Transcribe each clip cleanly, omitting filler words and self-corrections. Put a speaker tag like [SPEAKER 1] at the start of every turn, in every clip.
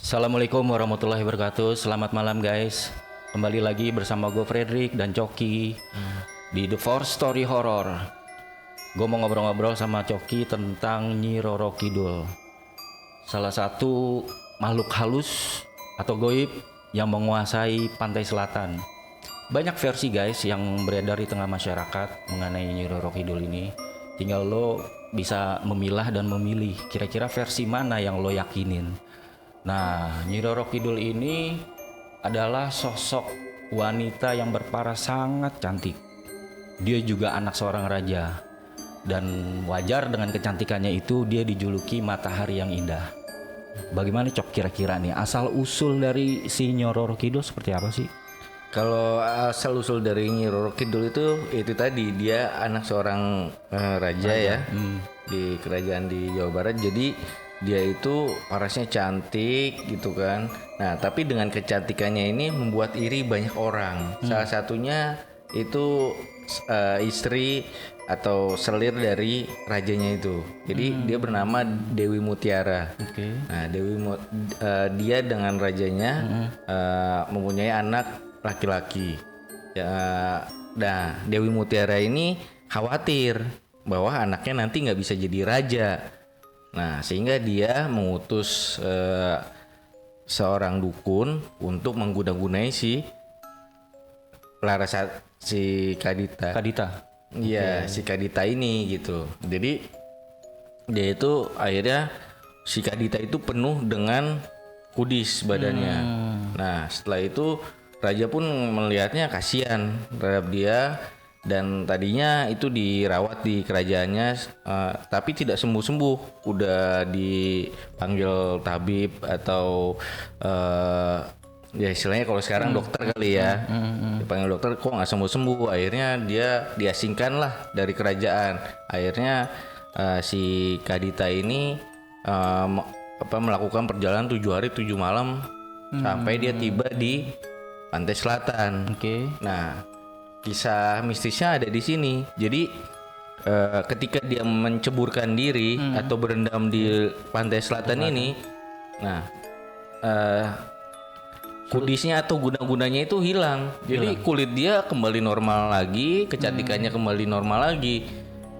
[SPEAKER 1] Assalamualaikum warahmatullahi wabarakatuh. Selamat malam guys. Kembali lagi bersama gue Fredrik dan Coki di The Force Story Horror. Gue mau ngobrol-ngobrol sama Coki tentang Nyi Roro Kidul, salah satu makhluk halus atau goib yang menguasai pantai selatan. Banyak versi guys yang beredar di tengah masyarakat mengenai Nyi Roro Kidul ini. Tinggal lo bisa memilah dan memilih kira-kira versi mana yang lo yakinin. Nah, Nyi Roro Kidul ini adalah sosok wanita yang berparas sangat cantik. Dia juga anak seorang raja. Dan wajar dengan kecantikannya itu dia dijuluki matahari yang indah. Bagaimana Cok kira-kira nih asal usul dari si Nyi Roro Kidul seperti apa sih?
[SPEAKER 2] Kalau asal usul dari Nyi Roro Kidul itu tadi dia anak seorang raja ya di kerajaan di Jawa Barat. Jadi dia itu parasnya cantik gitu kan. Nah tapi dengan kecantikannya ini membuat iri banyak orang. Salah satunya itu istri atau selir dari rajanya itu. Jadi dia bernama Dewi Mutiara.
[SPEAKER 1] Oke.
[SPEAKER 2] Nah dia dengan rajanya mempunyai anak laki-laki. Ya, nah Dewi Mutiara ini khawatir bahwa anaknya nanti nggak bisa jadi raja. Nah sehingga dia mengutus seorang dukun untuk menggunagunai si Kadita.
[SPEAKER 1] Kadita.
[SPEAKER 2] Iya, si Kadita ini gitu. Jadi dia itu akhirnya si Kadita itu penuh dengan kudis badannya. Nah, setelah itu raja pun melihatnya kasihan terhadap dia dan tadinya itu dirawat di kerajaannya tapi tidak sembuh-sembuh. Udah dipanggil tabib atau ya istilahnya kalau sekarang dokter kali ya, dipanggil dokter kok nggak sembuh-sembuh. Akhirnya dia diasingkan lah dari kerajaan. Akhirnya si Kadita ini melakukan perjalanan 7 hari 7 malam sampai dia tiba di pantai selatan.
[SPEAKER 1] Oke.
[SPEAKER 2] Nah kisah mistisnya ada di sini. Jadi ketika dia menceburkan diri atau berendam di pantai selatan ini, nah kudisnya atau guna-gunanya itu hilang. Jadi kulit dia kembali normal lagi, kecantikannya kembali normal lagi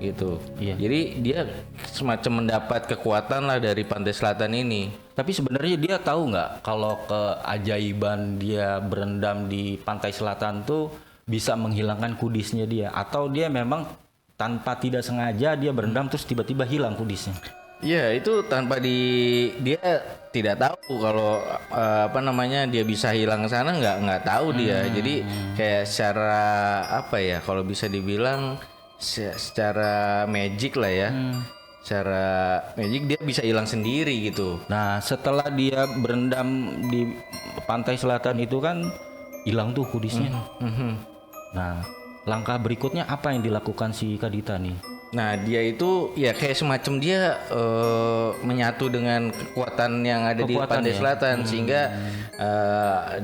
[SPEAKER 2] gitu.
[SPEAKER 1] Iya.
[SPEAKER 2] Jadi dia semacam mendapat kekuatan lah dari pantai selatan ini.
[SPEAKER 1] Tapi sebenarnya dia tahu nggak kalau keajaiban dia berendam di pantai selatan tuh bisa menghilangkan kudisnya dia, atau dia memang tanpa tidak sengaja dia berendam terus tiba-tiba hilang kudisnya?
[SPEAKER 2] Iya itu tanpa dia tidak tahu kalau dia bisa hilang ke sana, nggak tahu dia. Jadi kayak secara apa ya, kalau bisa dibilang secara magic lah ya. Secara magic dia bisa hilang sendiri gitu.
[SPEAKER 1] Nah setelah dia berendam di pantai selatan itu kan hilang tuh kudisnya. Nah langkah berikutnya apa yang dilakukan si Kadita nih?
[SPEAKER 2] Nah dia itu ya kayak semacam dia menyatu dengan kekuatan yang ada di pantai selatan sehingga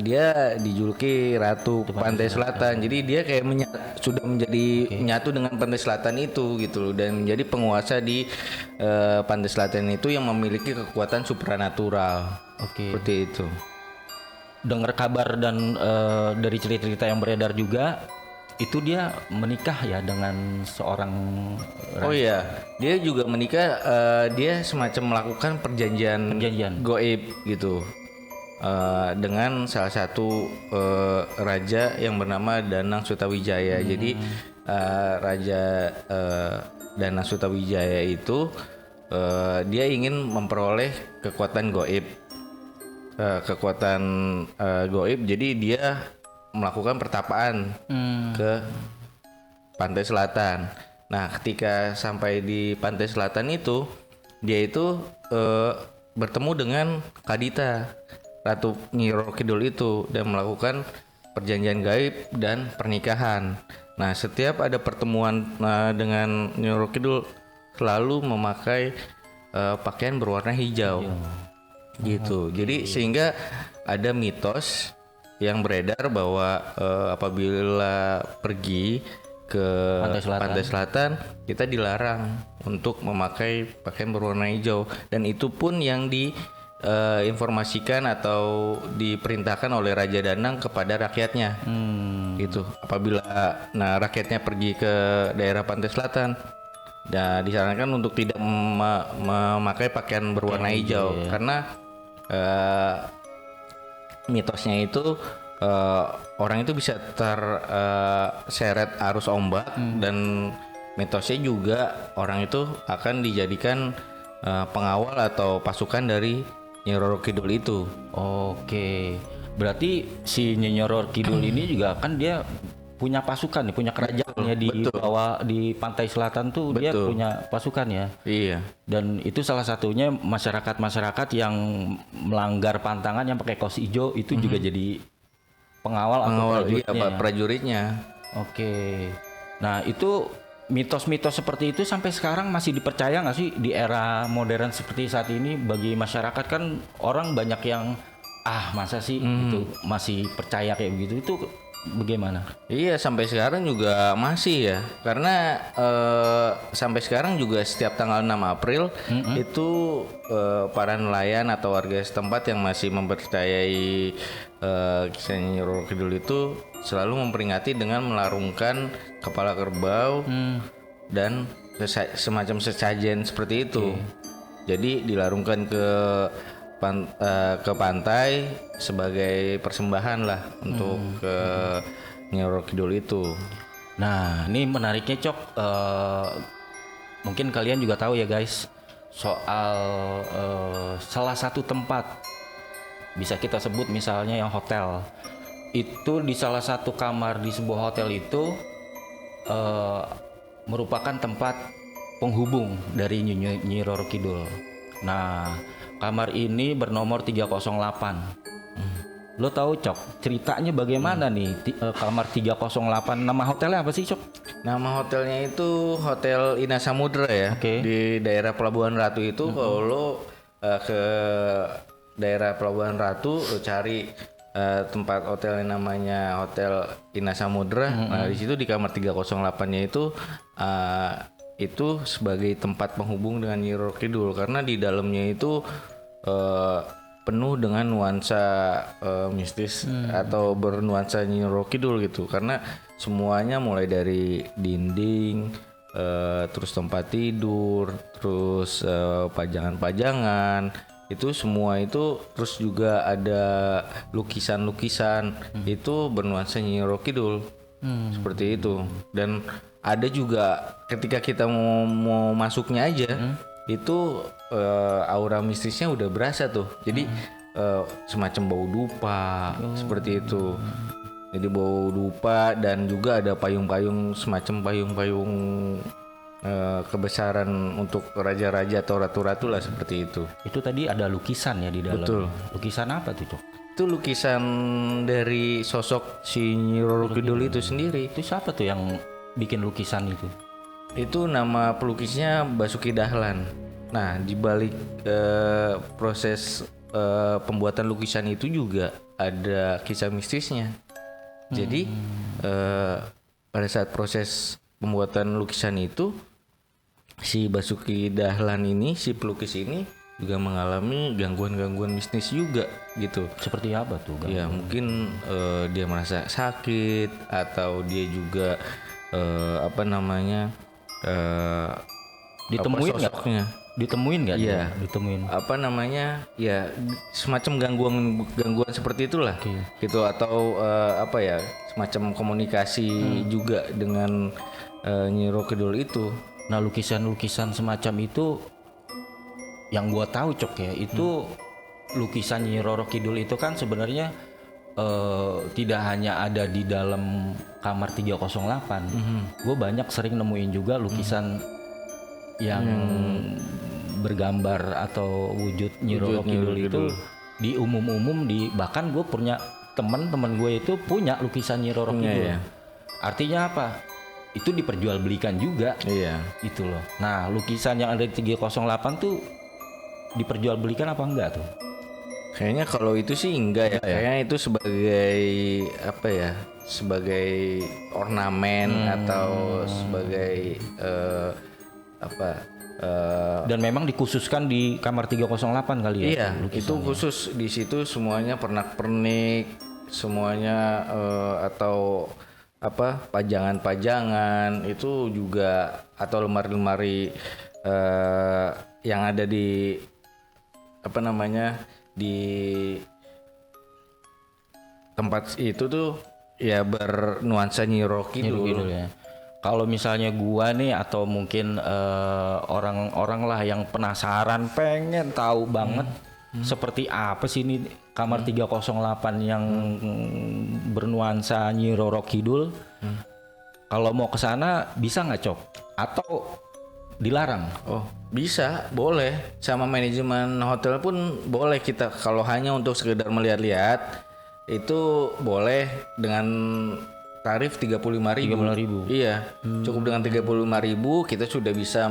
[SPEAKER 2] dia dijuluki Ratu Pantai Selatan. Jadi dia kayak sudah menjadi menyatu dengan pantai selatan itu gitu loh, dan menjadi penguasa di pantai selatan itu yang memiliki kekuatan supranatural. Seperti itu.
[SPEAKER 1] Dengar kabar dan dari cerita-cerita yang beredar juga, itu dia menikah ya dengan seorang
[SPEAKER 2] Oh iya, dia juga menikah. Dia semacam melakukan perjanjian goib gitu dengan salah satu raja yang bernama Danang Sutawijaya. Jadi Raja Danang Sutawijaya itu dia ingin memperoleh kekuatan goib, Jadi dia melakukan pertapaan ke pantai selatan. Nah, ketika sampai di pantai selatan itu, dia itu bertemu dengan Kadita, Ratu Nyi Roro Kidul itu, dan melakukan perjanjian gaib dan pernikahan. Nah, setiap ada pertemuan dengan Nyi Roro Kidul selalu memakai pakaian berwarna hijau. Gitu. Jadi sehingga ada mitos yang beredar bahwa apabila pergi ke pantai selatan kita dilarang untuk memakai pakaian berwarna hijau, dan itu pun yang diinformasikan atau diperintahkan oleh Raja Danang kepada rakyatnya. Gitu. Apabila rakyatnya pergi ke daerah pantai selatan, disarankan untuk tidak memakai pakaian berwarna hijau karena mitosnya itu orang itu bisa terseret arus ombak dan mitosnya juga orang itu akan dijadikan pengawal atau pasukan dari Nyi Roro Kidul itu.
[SPEAKER 1] Oke. Berarti si Nyi Roro Kidul ini juga kan dia punya pasukan nih, punya kerajaannya di bawah di pantai selatan tuh. Dia punya pasukan ya.
[SPEAKER 2] Iya.
[SPEAKER 1] Dan itu salah satunya masyarakat yang melanggar pantangan yang pakai kaos hijau itu juga jadi pengawal atau prajuritnya.
[SPEAKER 2] Iya, prajuritnya.
[SPEAKER 1] Oke. Nah, itu mitos-mitos seperti itu sampai sekarang masih dipercaya nggak sih di era modern seperti saat ini? Bagi masyarakat kan orang banyak yang masa sih itu masih percaya kayak begitu, itu bagaimana?
[SPEAKER 2] Iya, sampai sekarang juga masih ya, karena sampai sekarang juga setiap tanggal 6 April itu para nelayan atau warga setempat yang masih mempercayai kisah Nyi Roro Kidul itu selalu memperingati dengan melarungkan kepala kerbau dan semacam sesajen seperti itu. Jadi dilarungkan ke pantai sebagai persembahan lah untuk ke Nyi Roro Kidul itu.
[SPEAKER 1] Nah, ini menariknya Cok, mungkin kalian juga tahu ya guys soal salah satu tempat bisa kita sebut misalnya yang hotel itu, di salah satu kamar di sebuah hotel itu merupakan tempat penghubung dari Nyi Roro Kidul. Nah, kamar ini bernomor 308. Lo tahu Cok ceritanya bagaimana nih kamar 308? Nama hotelnya apa sih Cok?
[SPEAKER 2] Nama hotelnya itu Hotel Ina Samudra ya. Di daerah Pelabuhan Ratu itu. Kalau lo ke daerah Pelabuhan Ratu, lo cari tempat hotel yang namanya Hotel Ina Samudra. Nah, di situ di kamar 308-nya itu sebagai tempat penghubung dengan Nyi Roro Kidul, karena di dalamnya itu penuh dengan nuansa mistis atau bernuansa Nyi Roro Kidul gitu, karena semuanya mulai dari dinding, terus tempat tidur, terus pajangan-pajangan itu semua itu, terus juga ada lukisan-lukisan itu bernuansa Nyi Roro Kidul seperti itu. Dan ada juga ketika kita mau masuknya aja itu aura mistisnya udah berasa tuh. Jadi semacam bau dupa seperti itu. Jadi bau dupa, dan juga ada payung-payung, semacam payung-payung kebesaran untuk raja-raja atau ratu-ratu lah seperti itu.
[SPEAKER 1] Itu tadi ada lukisan ya di dalam.
[SPEAKER 2] Betul.
[SPEAKER 1] Lukisan apa tuh Cok?
[SPEAKER 2] Itu lukisan dari sosok si Nyi Roro Kidul itu sendiri.
[SPEAKER 1] Itu siapa tuh yang bikin lukisan itu?
[SPEAKER 2] Itu nama pelukisnya Basuki Dahlan. Nah, di balik proses pembuatan lukisan itu juga ada kisah mistisnya. Jadi pada saat proses pembuatan lukisan itu, si Basuki Dahlan ini, si pelukis ini juga mengalami gangguan-gangguan bisnis juga gitu.
[SPEAKER 1] Seperti apa tuh gangguan?
[SPEAKER 2] Ya mungkin dia merasa sakit, atau dia juga
[SPEAKER 1] ditemuin nggak? Ditemuin nggak?
[SPEAKER 2] Iya,
[SPEAKER 1] ditemuin.
[SPEAKER 2] Ya semacam gangguan seperti itulah. Gitu, atau semacam komunikasi juga dengan Nyi Roro Kidul itu.
[SPEAKER 1] Nah, lukisan-lukisan semacam itu yang gua tahu Cok ya, itu lukisan Nyi Roro Kidul itu kan sebenarnya tidak hanya ada di dalam kamar 308. Gue banyak sering nemuin juga lukisan yang bergambar atau wujud Nyi Roro Kidul itu di umum-umum, bahkan gue punya teman-teman gue itu punya lukisan Nyi Roro Kidul. Artinya apa? Itu diperjualbelikan juga.
[SPEAKER 2] Iya.
[SPEAKER 1] Itu loh. Nah, lukisan yang ada di 308 tuh diperjualbelikan apa enggak tuh?
[SPEAKER 2] Kayaknya kalau itu sih enggak ya. Kayaknya itu sebagai sebagai ornamen atau sebagai apa
[SPEAKER 1] Dan memang dikhususkan di kamar 308 kali ya.
[SPEAKER 2] iya, itu khusus di situ semuanya pernak-pernik, semuanya atau apa pajangan-pajangan itu juga atau lemari-lemari yang ada di apa namanya di tempat itu tuh ya bernuansa Nyi Roro Kidul.
[SPEAKER 1] Gitu ya. Kalau misalnya gua nih atau mungkin orang-orang lah yang penasaran pengen tahu banget seperti apa sih ini kamar 308 yang bernuansa Nyi Roro Kidul. Kalau mau ke sana bisa nggak, Cok? Atau dilarang?
[SPEAKER 2] Oh, bisa, boleh. Sama manajemen hotel pun boleh kita kalau hanya untuk sekedar melihat-lihat itu boleh dengan tarif 35.000. Iya, cukup dengan 35.000 kita sudah bisa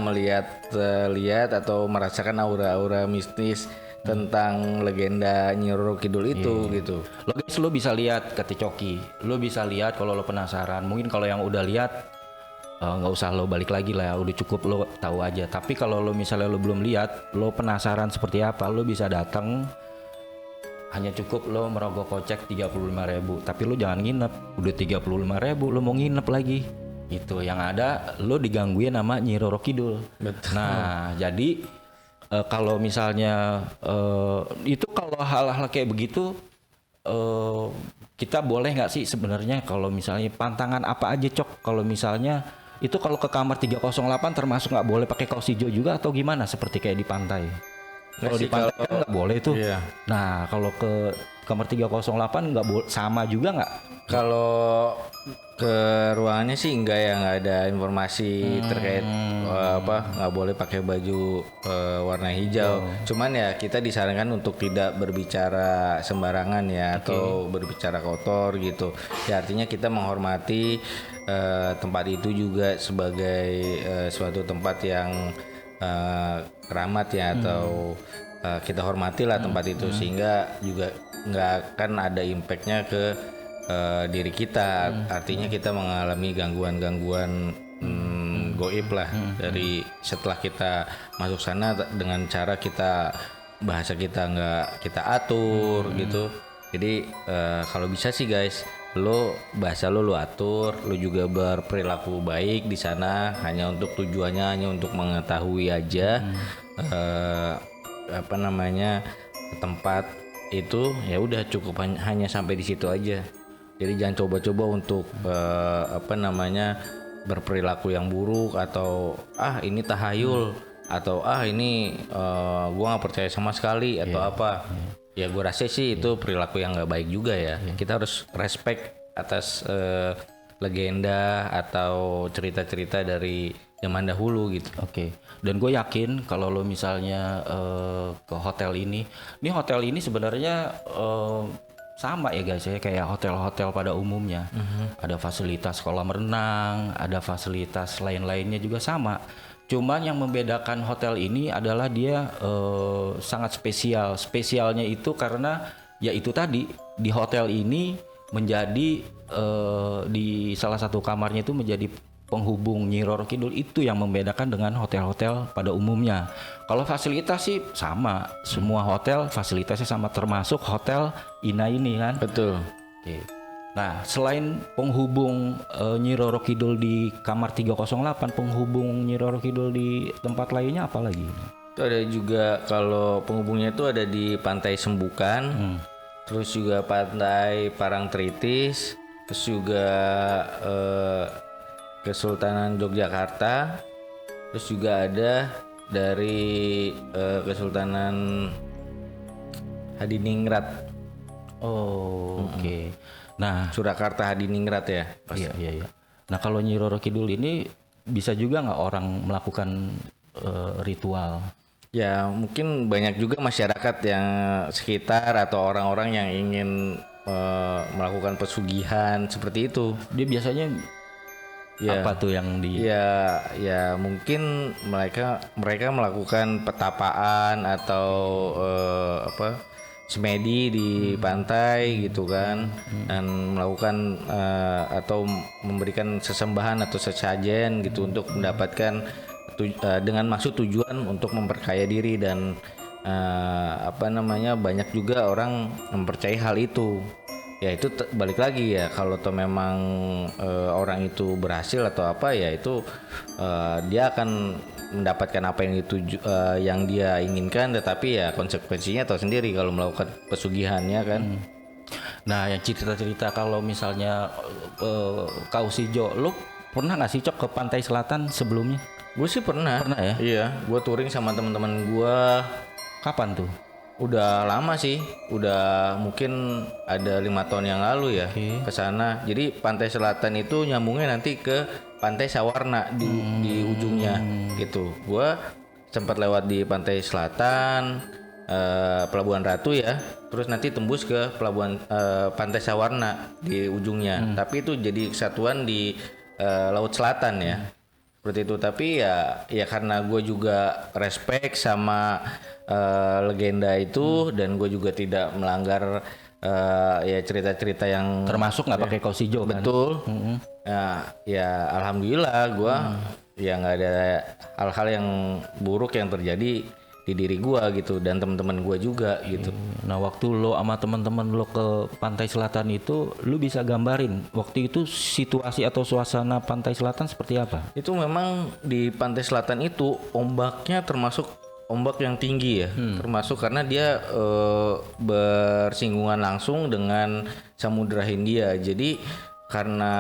[SPEAKER 2] lihat atau merasakan aura-aura mistis tentang legenda Nyi Roro Kidul itu gitu.
[SPEAKER 1] Lo guys, lo bisa lihat kata Coki. Lo bisa lihat kalau lo penasaran. Mungkin kalau yang udah lihat nggak usah lo balik lagi lah, udah cukup lo tahu aja. Tapi kalau lo misalnya lo belum lihat, lo penasaran seperti apa, lo bisa datang. Hanya cukup lo merogoh kocek 35.000, tapi lo jangan nginep. Udah 35.000 lo mau nginep lagi. Itu yang ada lo digangguin sama Nyi Roro Kidul.
[SPEAKER 2] Betul.
[SPEAKER 1] Nah, jadi kalau misalnya itu kalau hal-hal kayak begitu kita boleh nggak sih sebenarnya kalau misalnya pantangan apa aja, Cok? Kalau misalnya itu kalau ke kamar 308 termasuk nggak boleh pakai kaos hijau juga atau gimana seperti kayak di pantai? Kalau di pantai kan nggak boleh tuh.
[SPEAKER 2] Iya.
[SPEAKER 1] Nah, kalau ke kamar 308 nggak boleh, sama juga nggak?
[SPEAKER 2] Kalau ke ruangannya sih enggak ya, nggak ada informasi terkait apa nggak boleh pakai baju warna hijau. Cuman ya kita disarankan untuk tidak berbicara sembarangan ya atau berbicara kotor gitu. Ya artinya kita menghormati tempat itu juga sebagai suatu tempat yang keramat ya atau kita hormatilah tempat itu sehingga juga nggak akan ada impactnya ke diri kita. Artinya kita mengalami gangguan-gangguan goib lah dari setelah kita masuk sana dengan cara kita bahasa kita nggak kita atur gitu. Jadi kalau bisa sih guys, bahasa lo atur, lo juga berperilaku baik di sana hanya untuk tujuannya hanya untuk mengetahui aja apa namanya tempat itu ya udah cukup hanya sampai di situ aja. Jadi jangan coba-coba untuk apa namanya berperilaku yang buruk atau ini tahayul atau ini gua nggak percaya sama sekali atau apa. Ya gue rasa sih itu perilaku yang nggak baik juga ya. Kita harus respect atas legenda atau cerita-cerita dari zaman dahulu gitu.
[SPEAKER 1] Oke. Dan gue yakin kalau lo misalnya ke hotel ini sebenarnya sama ya guys ya kayak hotel-hotel pada umumnya. Ada fasilitas kolam renang, ada fasilitas lain-lainnya juga sama. Cuman yang membedakan hotel ini adalah dia sangat spesial. Spesialnya itu karena ya itu tadi di hotel ini menjadi di salah satu kamarnya itu menjadi penghubung Nyi Roro Kidul, itu yang membedakan dengan hotel-hotel pada umumnya. Kalau fasilitas sih sama, semua hotel fasilitasnya sama termasuk hotel Ina ini kan.
[SPEAKER 2] Betul.
[SPEAKER 1] Oke. Nah, selain penghubung Nyi Roro Kidul di kamar 308, penghubung Nyi Roro Kidul di tempat lainnya apa lagi?
[SPEAKER 2] Itu ada juga kalau penghubungnya itu ada di Pantai Sembukan, terus juga Pantai Parangtritis, terus juga Kesultanan Yogyakarta, terus juga ada dari Kesultanan Hadiningrat.
[SPEAKER 1] Oh, oke. Nah,
[SPEAKER 2] Surakarta Hadiningrat ya.
[SPEAKER 1] iya. Nah, kalau Nyi Roro Kidul ini bisa juga nggak orang melakukan ritual?
[SPEAKER 2] Ya, mungkin banyak juga masyarakat yang sekitar atau orang-orang yang ingin melakukan pesugihan seperti itu.
[SPEAKER 1] Dia biasanya apa tuh yang di?
[SPEAKER 2] Ya mungkin mereka melakukan petapaan atau semedi di pantai gitu kan, dan melakukan atau memberikan sesembahan atau sesajen gitu untuk mendapatkan dengan maksud tujuan untuk memperkaya diri dan banyak juga orang mempercayai hal itu. Ya itu balik lagi ya, kalau toh memang orang itu berhasil atau apa ya itu dia akan mendapatkan apa yang dia inginkan, tetapi ya konsekuensinya tahu sendiri kalau melakukan pesugihannya kan.
[SPEAKER 1] Nah, yang cerita-cerita kalau misalnya kau si Jo, lu pernah nggak sih Cok ke pantai selatan sebelumnya?
[SPEAKER 2] Gue sih pernah.
[SPEAKER 1] Pernah ya?
[SPEAKER 2] Iya, gue touring sama teman-teman gue.
[SPEAKER 1] Kapan tuh?
[SPEAKER 2] Udah lama sih, udah mungkin ada 5 tahun yang lalu ya ke sana. Jadi pantai selatan itu nyambungnya nanti ke pantai Sawarna di ujungnya gitu. Gua sempat lewat di pantai selatan, Pelabuhan Ratu ya. Terus nanti tembus ke pelabuhan pantai Sawarna di ujungnya. Tapi itu jadi kesatuan di Laut Selatan ya. Seperti itu. Tapi ya karena gue juga respect sama legenda itu, dan gue juga tidak melanggar ya cerita-cerita yang
[SPEAKER 1] Termasuk nggak pakai kaos hijau kan?
[SPEAKER 2] betul. Ya alhamdulillah gue ya nggak ada hal-hal yang buruk yang terjadi di diri gue gitu, dan teman-teman gue juga gitu.
[SPEAKER 1] Nah, waktu lo sama teman-teman lo ke pantai selatan itu, lo bisa gambarin waktu itu situasi atau suasana pantai selatan seperti apa?
[SPEAKER 2] Itu memang di pantai selatan itu ombaknya termasuk ombak yang tinggi ya, termasuk karena dia bersinggungan langsung dengan Samudra Hindia. Jadi karena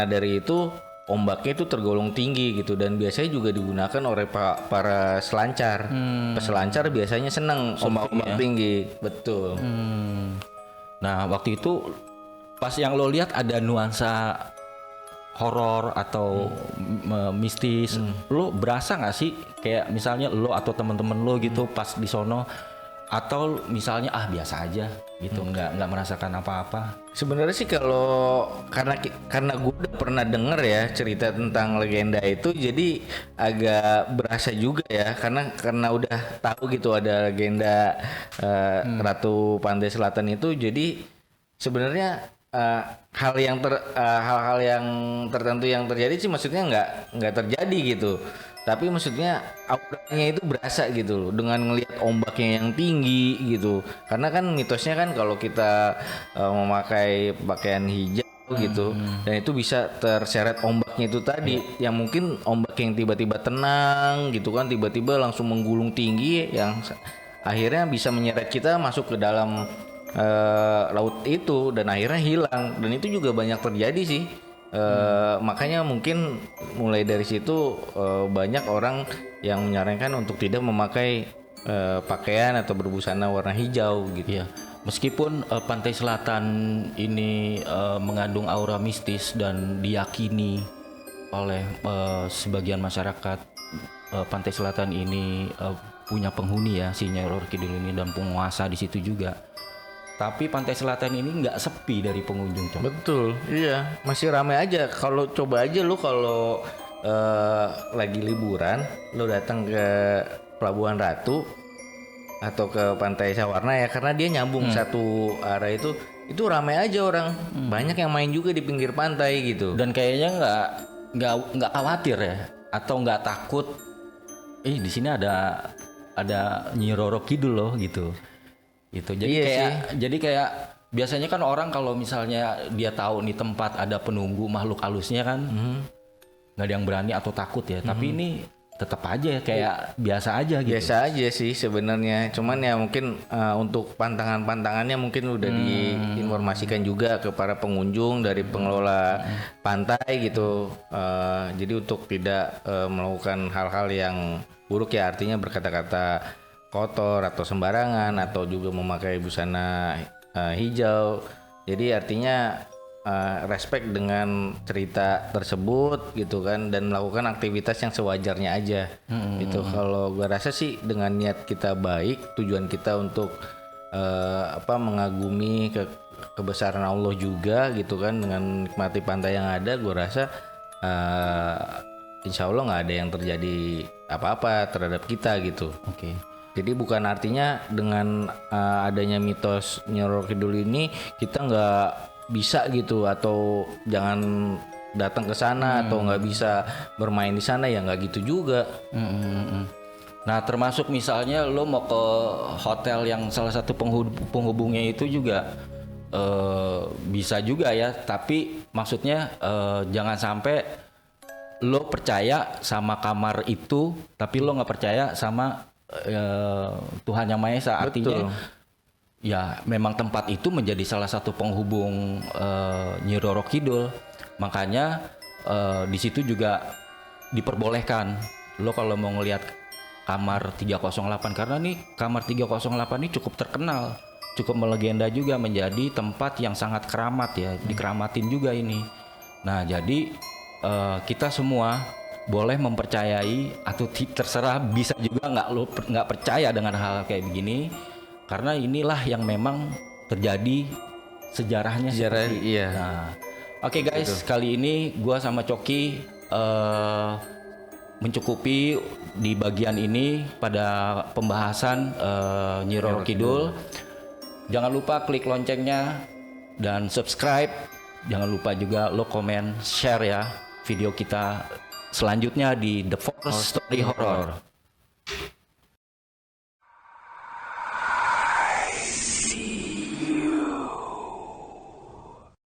[SPEAKER 2] dari itu ombaknya itu tergolong tinggi gitu, dan biasanya juga digunakan oleh para selancar. Peselancar biasanya senang ombak-ombak tinggi, betul.
[SPEAKER 1] Nah, waktu itu pas yang lo lihat ada nuansa horor atau mistis, lo berasa nggak sih kayak misalnya lo atau teman-teman lo gitu pas di sono, atau misalnya biasa aja gitu, nggak merasakan apa-apa?
[SPEAKER 2] Sebenarnya sih kalau karena gue udah pernah denger ya cerita tentang legenda itu, jadi agak berasa juga ya, karena udah tahu gitu ada legenda Ratu Pantai Selatan itu. Jadi sebenarnya hal-hal yang tertentu yang terjadi sih maksudnya nggak terjadi gitu. Tapi maksudnya auranya itu berasa gitu loh, dengan ngelihat ombaknya yang tinggi gitu. Karena kan mitosnya kan kalau kita memakai pakaian hijau gitu, dan itu bisa terseret ombaknya itu tadi, yang mungkin ombak yang tiba-tiba tenang gitu kan, tiba-tiba langsung menggulung tinggi, yang akhirnya bisa menyeret kita masuk ke dalam laut itu, dan akhirnya hilang. Dan itu juga banyak terjadi sih. Makanya mungkin mulai dari situ banyak orang yang menyarankan untuk tidak memakai pakaian atau berbusana warna hijau gitu.
[SPEAKER 1] Ya, meskipun pantai selatan ini mengandung aura mistis dan diyakini oleh sebagian masyarakat, pantai selatan ini punya penghuni ya, si Nyai Roro Kidul ini, dan penguasa di situ juga. Tapi pantai selatan ini nggak sepi dari pengunjung, Cok.
[SPEAKER 2] Betul, iya, masih ramai aja. Kalau coba aja lu kalau lagi liburan, lu datang ke Pelabuhan Ratu atau ke Pantai Sawarna ya, karena dia nyambung satu arah itu ramai aja orang. Banyak yang main juga di pinggir pantai gitu.
[SPEAKER 1] Dan kayaknya nggak khawatir ya, atau nggak takut. Di sini ada Nyi Roro Kidul loh gitu. Gitu. Jadi kayak biasanya kan orang kalau misalnya dia tahu nih tempat ada penunggu makhluk halusnya kan, nggak ada yang berani atau takut ya. Tapi ini tetap aja kayak biasa aja gitu.
[SPEAKER 2] Biasa aja sih sebenarnya. Cuman ya mungkin untuk pantangannya mungkin udah diinformasikan juga ke para pengunjung dari pengelola pantai gitu. Jadi untuk tidak melakukan hal-hal yang buruk ya, artinya berkata-kata kotor atau sembarangan, atau juga memakai busana hijau. Jadi artinya respect dengan cerita tersebut gitu kan, dan melakukan aktivitas yang sewajarnya aja. Itu kalau gua rasa sih dengan niat kita baik, tujuan kita untuk mengagumi kebesaran Allah juga gitu kan, dengan nikmati pantai yang ada, gua rasa insya Allah nggak ada yang terjadi apa-apa terhadap kita gitu.
[SPEAKER 1] Oke.
[SPEAKER 2] Jadi bukan artinya dengan adanya mitos Nyi Roro Kidul ini kita nggak bisa gitu, atau jangan datang ke sana atau nggak bisa bermain di sana, ya nggak gitu juga.
[SPEAKER 1] Nah, termasuk misalnya lo mau ke hotel yang salah satu penghubungnya itu juga bisa juga ya, tapi maksudnya jangan sampai lo percaya sama kamar itu tapi lo nggak percaya sama Tuhan Yang Maha Esa. Artinya ya memang tempat itu menjadi salah satu penghubung Nyi Roro Kidul, makanya di situ juga diperbolehkan lo kalau mau ngelihat kamar 308, karena nih kamar 308 ini cukup terkenal, cukup melegenda juga, menjadi tempat yang sangat keramat ya, dikeramatin juga ini. Nah, jadi kita semua boleh mempercayai atau terserah, bisa juga nggak percaya dengan hal kayak begini, karena inilah yang memang terjadi sejarahnya.
[SPEAKER 2] Iya.
[SPEAKER 1] Nah, oke guys, kali ini gua sama Coki mencukupi di bagian ini pada pembahasan Nyi Roro Kidul. Jangan lupa klik loncengnya dan subscribe. Jangan lupa juga lo komen, share ya video kita selanjutnya di The Force Story Horror.